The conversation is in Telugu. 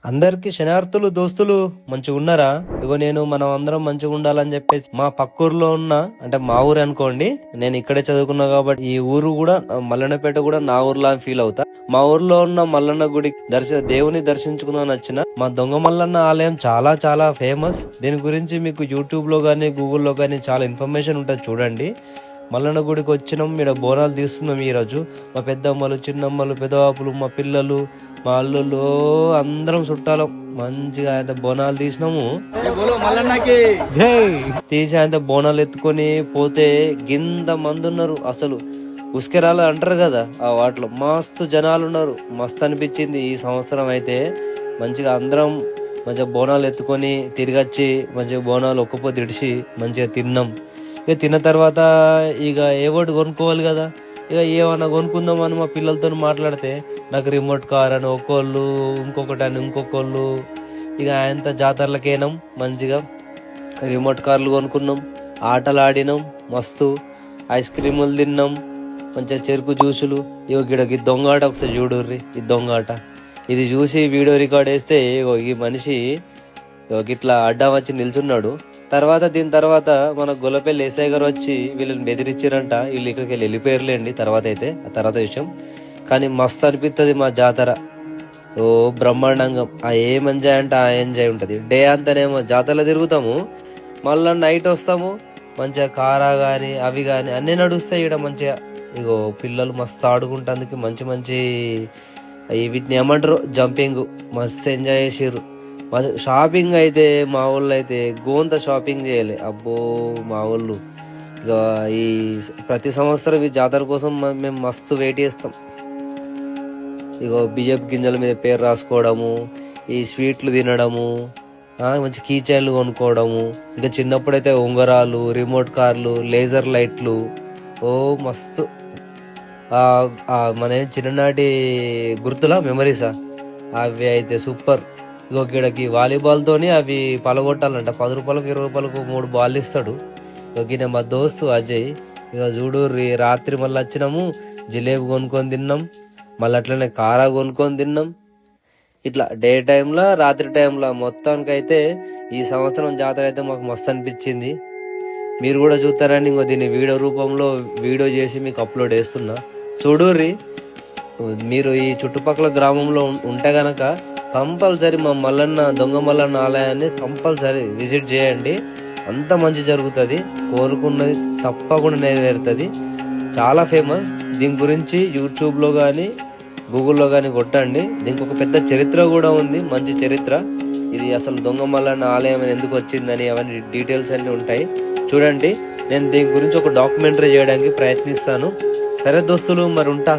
అందరికి శనార్థులు దోస్తులు మంచిగా ఉన్నారా? ఇగో నేను మనం అందరం మంచిగా ఉండాలని చెప్పేసి మా పక్కూరులో ఉన్న అంటే మా ఊరు అనుకోండి, నేను ఇక్కడే చదువుకున్నా కాబట్టి ఈ ఊరు కూడా మల్లన్నపేట కూడా నా ఊర్లా ఫీల్ అవుతా. మా ఊర్లో ఉన్న మల్లన్న గుడి దేవుని దర్శించుకుందామని వచ్చిన. మా దొంగ మల్లన్న ఆలయం చాలా చాలా ఫేమస్. దీని గురించి మీకు యూట్యూబ్ లో గానీ గూగుల్లో గానీ చాలా ఇన్ఫర్మేషన్ ఉంటుంది, చూడండి. మల్లన్న గుడికి వచ్చినాం, ఇక్కడ బోనాలు తీస్తున్నాం ఈరోజు. మా పెద్దమ్మలు, చిన్నమ్మలు, పెదవాపులు, మా పిల్లలు, మా అల్లుళ్ళు అందరం చుట్టాలు మంచిగా ఆయన బోనాలు తీసినాము. తీసి ఆయన బోనాలు ఎత్తుకొని పోతే గింత మంది ఉన్నారు. అసలు ఉస్కెరాలు అంటారు కదా, ఆ వాటిలో మస్తు జనాలు ఉన్నారు. మస్తు అనిపించింది. ఈ సంవత్సరం అయితే మంచిగా అందరం మంచిగా బోనాలు ఎత్తుకొని తిరిగొచ్చి మంచిగా బోనాలు ఒక్కపోతే ఇడిచి మంచిగా తిన్నాం. ఇక తిన్న తర్వాత ఇక ఏవోటి కొనుక్కోవాలి కదా, ఇక ఏమన్నా కొనుక్కుందామని మా పిల్లలతో మాట్లాడితే నాకు రిమోట్ కార్ అని ఒక్కోళ్ళు, ఇంకొకటి అని ఇంకొకళ్ళు. ఇక ఆయనంత జాతరలకేనాం, మంచిగా రిమోట్ కార్లు కొనుక్కున్నాం, ఆటలు ఆడినాం, మస్తు ఐస్ క్రీములు తిన్నాం, మంచిగా చెరుకు జ్యూసులు. ఇగో గిడకి దొంగాట ఒకసారి చూడుర్రి, ఈ దొంగాట ఇది చూసి వీడియో రికార్డ్ వేస్తే ఈ మనిషి ఇట్లా అడ్డం వచ్చి నిల్చున్నాడు. దీని తర్వాత మన గొల్లపల్లి ఎస్ఐ గారు వచ్చి వీళ్ళని బెదిరించారంట. వీళ్ళు ఇక్కడికి వెళ్ళిపోయారులేండి ఆ తర్వాత విషయం. కానీ మస్తు అనిపిస్తుంది మా జాతర. ఓ బ్రహ్మాండంగా ఆ ఏం ఎంజాయ్ అంటే ఆ ఎంజాయ్ ఉంటుంది. డే అంతానేమో జాతరలో తిరుగుతాము, మళ్ళీ నైట్ వస్తాము, మంచిగా కారా కానీ అవి కానీ అన్నీ నడుస్తాయి ఇక్కడ మంచిగా. ఇగో పిల్లలు మస్తు ఆడుకుంటందుకు మంచి మంచి వీటిని ఏమంటారు జంపింగ్, మస్తు ఎంజాయ్ చేసిర్రు. షాపింగ్ అయితే మా ఊళ్ళో అయితే గోంత షాపింగ్ చేయాలి. అబ్బో మా ఊళ్ళు ఇక ఈ ప్రతి సంవత్సరం ఈ జాతర కోసం మేము మస్తు వెయిట్ చేస్తాం. ఇగో బియ్యపు గింజల మీద పేరు రాసుకోవడము, ఈ స్వీట్లు తినడము, మంచి కీ చైన్లు కొనుక్కోవడము. ఇంకా చిన్నప్పుడైతే ఉంగరాలు, రిమోట్ కార్లు, లేజర్ లైట్లు, ఓ మస్తు మన చిన్ననాటి గుర్తులా మెమరీసా అవి అయితే సూపర్. ఇగో గిడకి వాలీబాల్తోని అవి పలగొట్టాలంట. 10 రూపాయలకు 20 రూపాయలకు 3 బాల్ ఇస్తాడు. ఇక మా దోస్తు అజయ్. ఇక చూడు రాత్రి మళ్ళీ వచ్చినాము, జిలేబీ కొనుక్కొని తిన్నాం, మళ్ళీ అట్లనే కారా కొనుక్కొని తిన్నాం. ఇట్లా డే టైంలో రాత్రి టైంలో మొత్తానికైతే ఈ సంవత్సరం జాతర అయితే మాకు మస్తు అనిపించింది. మీరు కూడా చూస్తారని ఇంకో దీన్ని వీడియో రూపంలో వీడియో చేసి మీకు అప్లోడ్ చేస్తున్నా, చూడుర్రి. మీరు ఈ చుట్టుపక్కల గ్రామంలో ఉంటే గనక కంపల్సరీ మా దొంగ మల్లన్న ఆలయాన్ని కంపల్సరీ విజిట్ చేయండి. అంత మంచి జరుగుతుంది, కోరుకున్నది తప్పకుండా నెరవేరుతుంది. చాలా ఫేమస్. దీని గురించి యూట్యూబ్లో కానీ గూగుల్లో కానీ కొట్టండి. దీనికి ఒక పెద్ద చరిత్ర కూడా ఉంది, మంచి చరిత్ర. ఇది అసలు దొంగ మల్లన్న ఆలయం ఎందుకు వచ్చిందని అవన్నీ డీటెయిల్స్ అన్నీ ఉంటాయి, చూడండి. నేను దీని గురించి ఒక డాక్యుమెంటరీ చేయడానికి ప్రయత్నిస్తాను. సరే దోస్తులు, మరి ఉంటా.